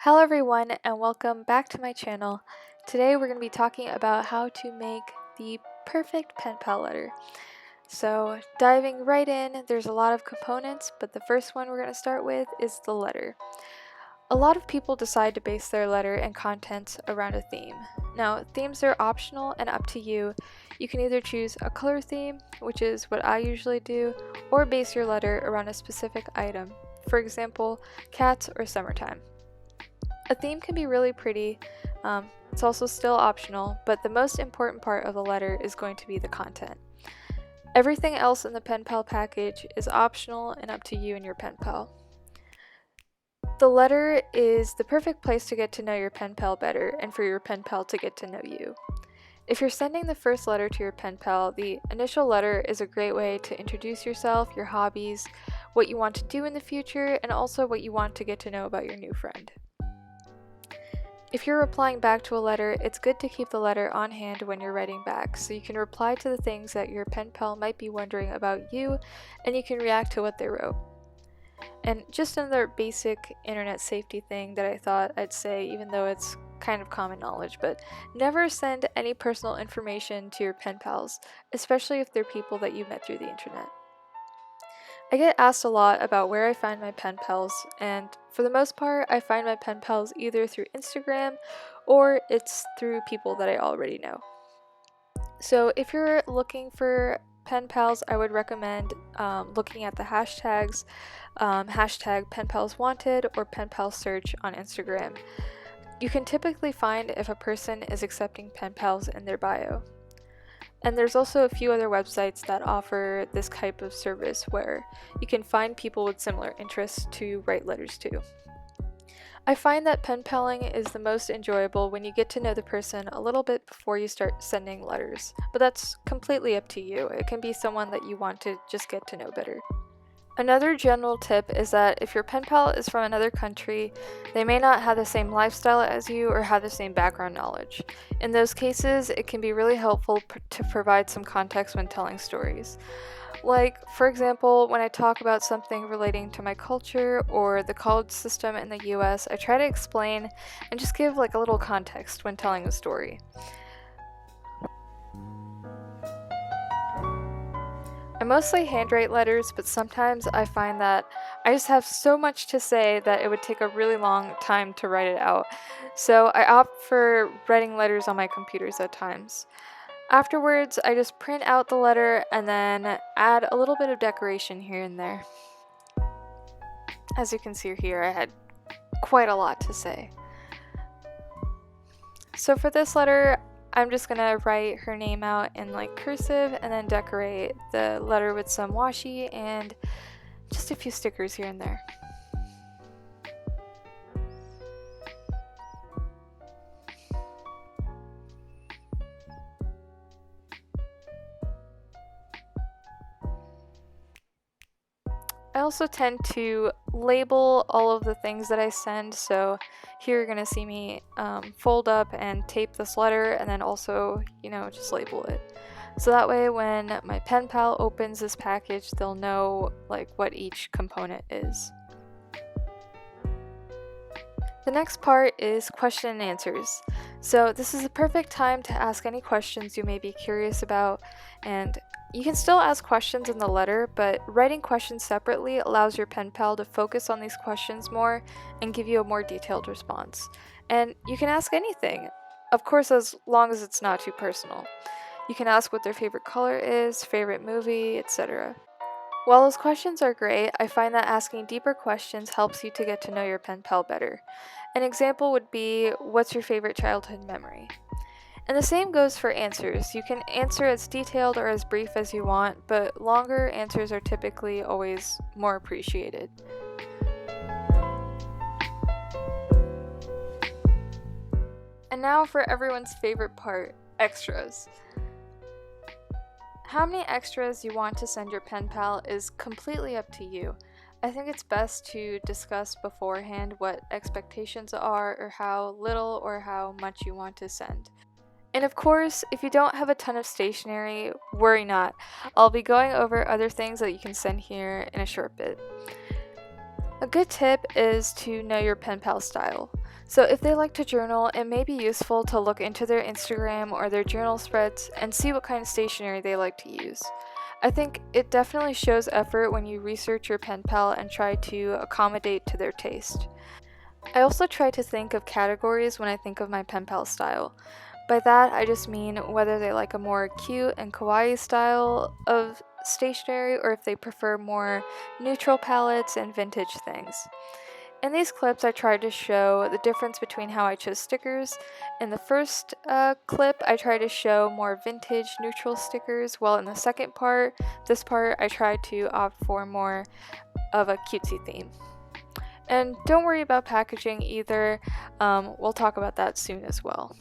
Hello everyone and welcome back to my channel. Today we're going to be talking about how to make the perfect pen pal letter. So diving right in, there's a lot of components, but the first one we're going to start with is the letter. A lot of people decide to base their letter and contents around a theme. Now, themes are optional and up to you. You can either choose a color theme, which is what I usually do, or base your letter around a specific item. For example, cats or summertime. A theme can be really pretty, it's also still optional, but the most important part of the letter is going to be the content. Everything else in the pen pal package is optional and up to you and your pen pal. The letter is the perfect place to get to know your pen pal better and for your pen pal to get to know you. If you're sending the first letter to your pen pal, the initial letter is a great way to introduce yourself, your hobbies, what you want to do in the future, and also what you want to get to know about your new friend. If you're replying back to a letter, it's good to keep the letter on hand when you're writing back, so you can reply to the things that your pen pal might be wondering about you, and you can react to what they wrote. And just another basic internet safety thing that I thought I'd say, even though it's kind of common knowledge, but never send any personal information to your pen pals, especially if they're people that you met through the internet. I get asked a lot about where I find my pen pals, and for the most part, I find my pen pals either through Instagram or it's through people that I already know. So if you're looking for pen pals, I would recommend looking at the hashtags, hashtag penpalswanted or penpalsearch on Instagram. You can typically find if a person is accepting pen pals in their bio. And there's also a few other websites that offer this type of service where you can find people with similar interests to write letters to. I find that pen paling is the most enjoyable when you get to know the person a little bit before you start sending letters, but that's completely up to you. It can be someone that you want to just get to know better. Another general tip is that if your pen pal is from another country, they may not have the same lifestyle as you or have the same background knowledge. In those cases, it can be really helpful to provide some context when telling stories. Like, for example, when I talk about something relating to my culture or the college system in the US, I try to explain and just give like a little context when telling a story. I mostly handwrite letters, but sometimes I find that I just have so much to say that it would take a really long time to write it out. So I opt for writing letters on my computers at times. Afterwards, I just print out the letter and then add a little bit of decoration here and there. As you can see here, I had quite a lot to say. So for this letter, I'm just gonna write her name out in like cursive and then decorate the letter with some washi and just a few stickers here and there. I also tend to label all of the things that I send, so here you're gonna see me fold up and tape this letter and then also, just label it. So that way when my pen pal opens this package, they'll know like what each component is. The next part is question and answers. So this is the perfect time to ask any questions you may be curious about, and you can still ask questions in the letter, but writing questions separately allows your pen pal to focus on these questions more and give you a more detailed response. And you can ask anything, of course, as long as it's not too personal. You can ask what their favorite color is, favorite movie, etc. While those questions are great, I find that asking deeper questions helps you to get to know your pen pal better. An example would be, what's your favorite childhood memory? And the same goes for answers. You can answer as detailed or as brief as you want, but longer answers are typically always more appreciated. And now for everyone's favorite part, extras. How many extras you want to send your pen pal is completely up to you. I think it's best to discuss beforehand what expectations are or how little or how much you want to send. And of course, if you don't have a ton of stationery, worry not. I'll be going over other things that you can send here in a short bit. A good tip is to know your pen pal style. So if they like to journal, it may be useful to look into their Instagram or their journal spreads and see what kind of stationery they like to use. I think it definitely shows effort when you research your pen pal and try to accommodate to their taste. I also try to think of categories when I think of my pen pal style. By that, I just mean whether they like a more cute and kawaii style of stationery or if they prefer more neutral palettes and vintage things. In these clips, I tried to show the difference between how I chose stickers. In the first clip, I tried to show more vintage neutral stickers, while in the second part, this part, I tried to opt for more of a cutesy theme. And don't worry about packaging either, we'll talk about that soon as well.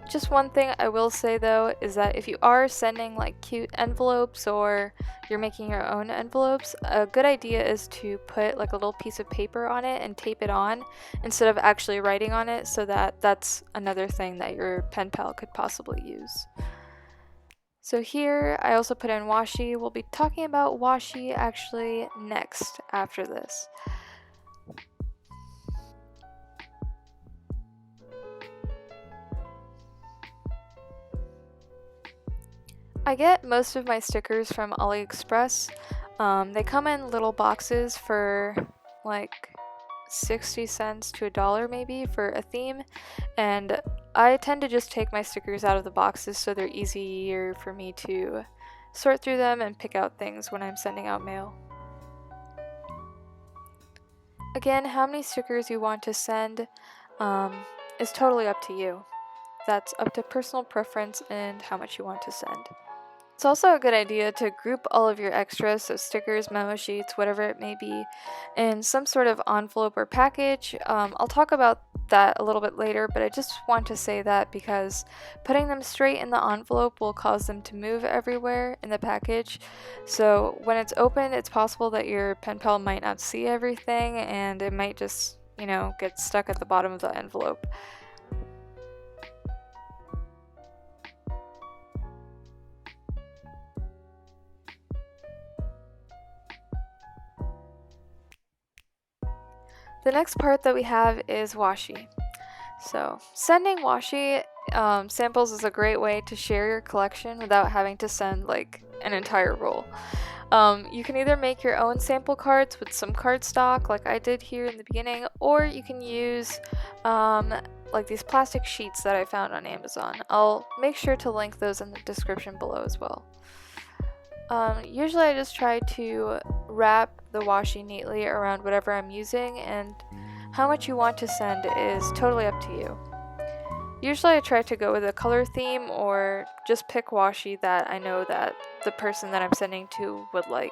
Just one thing I will say though is that if you are sending like cute envelopes or you're making your own envelopes, a good idea is to put like a little piece of paper on it and tape it on instead of actually writing on it, so that that's another thing that your pen pal could possibly use. So here I also put in Washi. We'll be talking about Washi actually next after this. I get most of my stickers from AliExpress. They come in little boxes for like 60 cents to $1 maybe for a theme, and I tend to just take my stickers out of the boxes so they're easier for me to sort through them and pick out things when I'm sending out mail. Again, how many stickers you want to send is totally up to you. That's up to personal preference and how much you want to send. It's also a good idea to group all of your extras, so stickers, memo sheets, whatever it may be, in some sort of envelope or package. I'll talk about that a little bit later, but I just want to say that because putting them straight in the envelope will cause them to move everywhere in the package. So when it's open, it's possible that your pen pal might not see everything and it might just, get stuck at the bottom of the envelope. The next part that we have is washi. So, sending washi samples is a great way to share your collection without having to send like an entire roll. You can either make your own sample cards with some cardstock, like I did here in the beginning, or you can use like these plastic sheets that I found on Amazon. I'll make sure to link those in the description below as well. Usually I just try to wrap the washi neatly around whatever I'm using, and how much you want to send is totally up to you. Usually I try to go with a color theme or just pick washi that I know that the person that I'm sending to would like.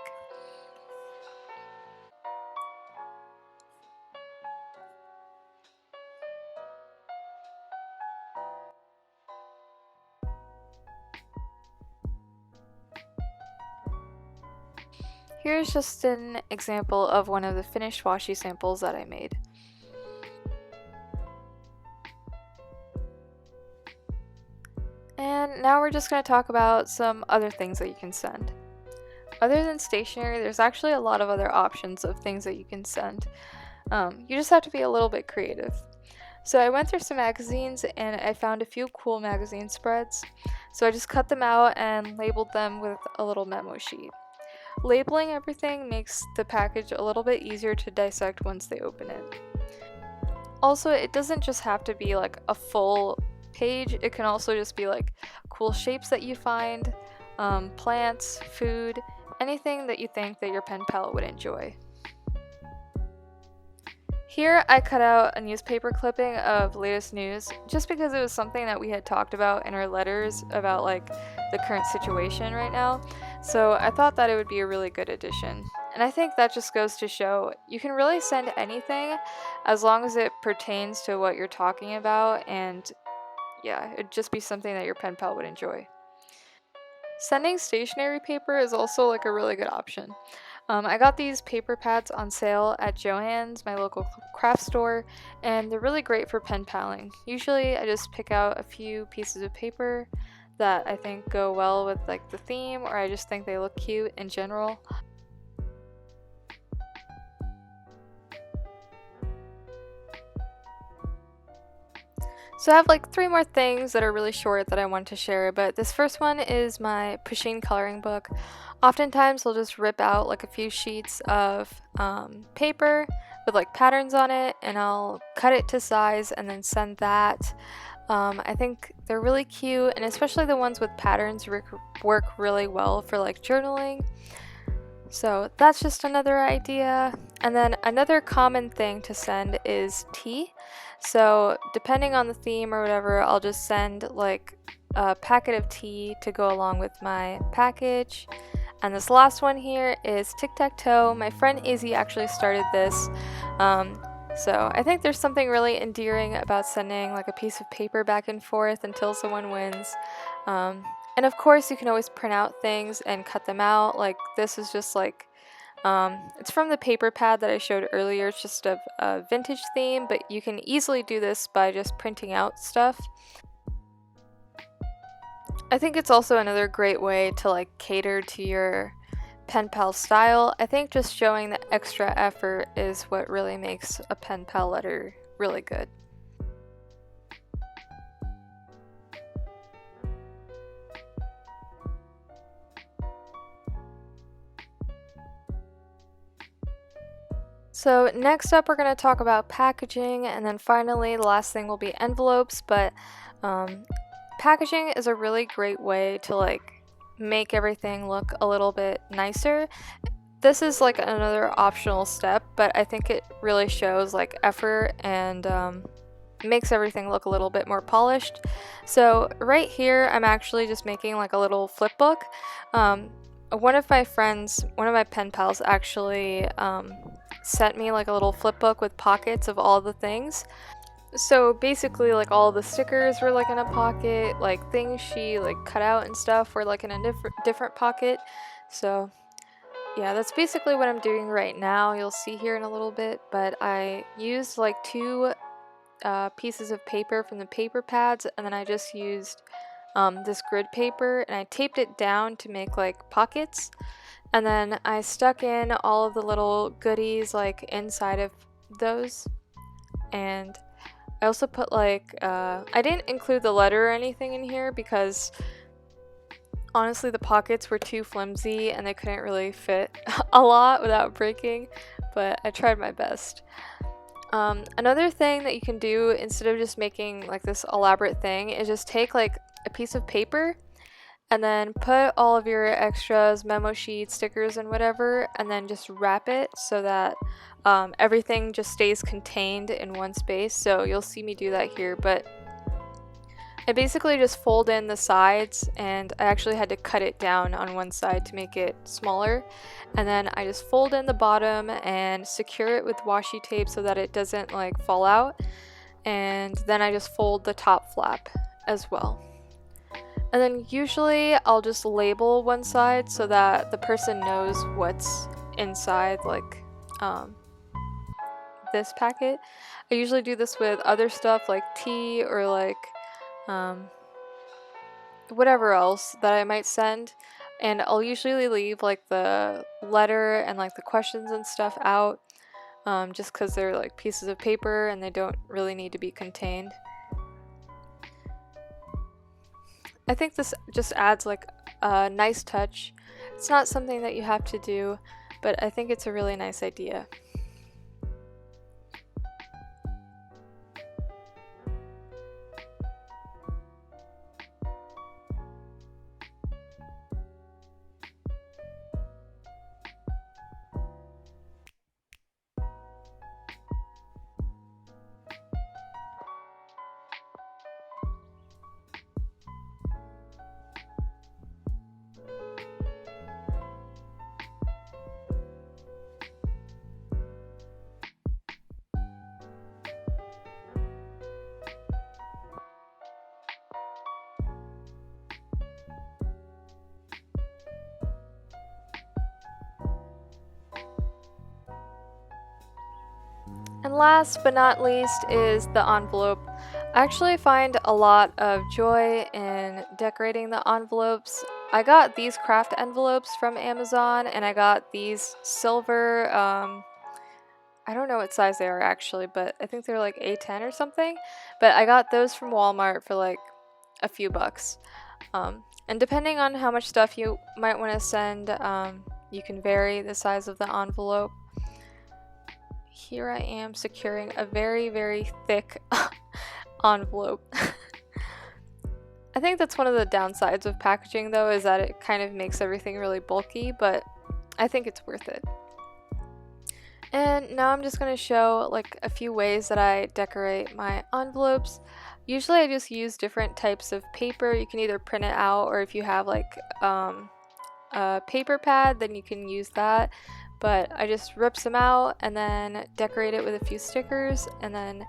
Here's just an example of one of the finished washi samples that I made. And now we're just going to talk about some other things that you can send. Other than stationery, there's actually a lot of other options of things that you can send. You just have to be a little bit creative. So I went through some magazines and I found a few cool magazine spreads. So I just cut them out and labeled them with a little memo sheet. Labeling everything makes the package a little bit easier to dissect once they open it. Also, it doesn't just have to be like a full page, it can also just be like cool shapes that you find, plants, food, anything that you think that your pen pal would enjoy. Here I cut out a newspaper clipping of latest news just because it was something that we had talked about in our letters about like the current situation right now. So I thought that it would be a really good addition. And I think that just goes to show you can really send anything as long as it pertains to what you're talking about, and yeah, it'd just be something that your pen pal would enjoy. Sending stationery paper is also like a really good option. I got these paper pads on sale at Joann's, my local craft store, and they're really great for pen paling. Usually I just pick out a few pieces of paper that I think go well with like the theme, or I just think they look cute in general. So I have like 3 more things that are really short that I want to share, but this first one is my Pusheen coloring book. Oftentimes I'll just rip out like a few sheets of paper with like patterns on it, and I'll cut it to size and then send that. I think they're really cute, and especially the ones with patterns work really well for like journaling. So that's just another idea. And then another common thing to send is tea. So depending on the theme or whatever, I'll just send like a packet of tea to go along with my package. And this last one here is tic-tac-toe. My friend Izzy actually started this. So I think there's something really endearing about sending like a piece of paper back and forth until someone wins. And of course you can always print out things and cut them out. Like this is just like, it's from the paper pad that I showed earlier. It's just a vintage theme, but you can easily do this by just printing out stuff. I think it's also another great way to like cater to your pen pal style. I think just showing the extra effort is what really makes a pen pal letter really good. So next up we're going to talk about packaging, and then finally the last thing will be envelopes, but packaging is a really great way to like make everything look a little bit nicer. This is like another optional step, but I think it really shows like effort and makes everything look a little bit more polished. So right here I'm actually just making like a little flip book. One of my friends, one of my pen pals actually sent me like a little flip book with pockets of all the things. So basically like all the stickers were like in a pocket, like things she like cut out and stuff were like in a different pocket. So yeah, that's basically what I'm doing right now. You'll see here in a little bit, but I used like 2 pieces of paper from the paper pads, and then I just used this grid paper and I taped it down to make like pockets, and then I stuck in all of the little goodies like inside of those. And I also put like I didn't include the letter or anything in here because honestly the pockets were too flimsy and they couldn't really fit a lot without breaking, but I tried my best. Another thing that you can do instead of just making like this elaborate thing is just take like a piece of paper and then put all of your extras, memo sheets, stickers, and whatever, and then just wrap it so that everything just stays contained in one space. So you'll see me do that here, but I basically just fold in the sides, and I actually had to cut it down on one side to make it smaller, and then I just fold in the bottom and secure it with washi tape so that it doesn't like fall out, and then I just fold the top flap as well. And then usually I'll just label one side so that the person knows what's inside like this packet. I usually do this with other stuff like tea or like whatever else that I might send, and I'll usually leave like the letter and like the questions and stuff out just because they're like pieces of paper and they don't really need to be contained. I think this just adds like a nice touch. It's not something that you have to do, but I think it's a really nice idea. And last but not least is the envelope. I actually find a lot of joy in decorating the envelopes. I got these craft envelopes from Amazon, and I got these silver I don't know what size they are actually, but I think they're like A10 or something. But I got those from Walmart for like a few bucks. And depending on how much stuff you might want to send, you can vary the size of the envelope. Here I am securing a very, very thick envelope. I think that's one of the downsides of packaging though, is that it kind of makes everything really bulky, but I think it's worth it. And now I'm just going to show like a few ways that I decorate my envelopes. Usually I just use different types of paper. You can either print it out, or if you have like a paper pad, then you can use that. But I just rip some out and then decorate it with a few stickers, and then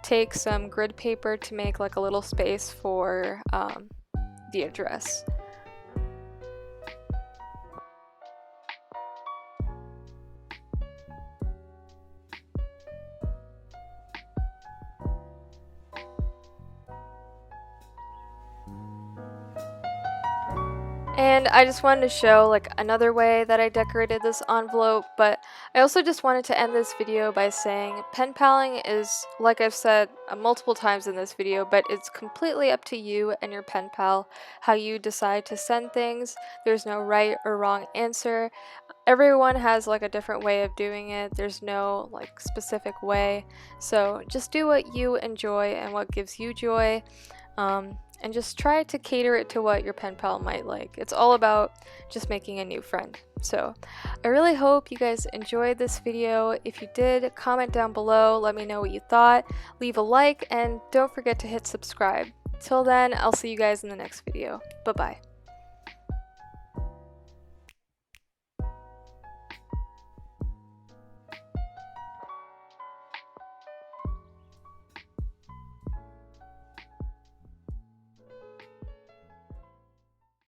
take some grid paper to make like a little space for the address. And I just wanted to show like another way that I decorated this envelope, but I also just wanted to end this video by saying pen paling is, like I've said multiple times in this video, but it's completely up to you and your pen pal how you decide to send things. There's no right or wrong answer. Everyone has like a different way of doing it. There's no like specific way. So just do what you enjoy and what gives you joy. And just try to cater it to what your pen pal might like. It's all about just making a new friend. So I really hope you guys enjoyed this video. If you did, comment down below, let me know what you thought, leave a like, and don't forget to hit subscribe. Till then, I'll see you guys in the next video. Bye-bye.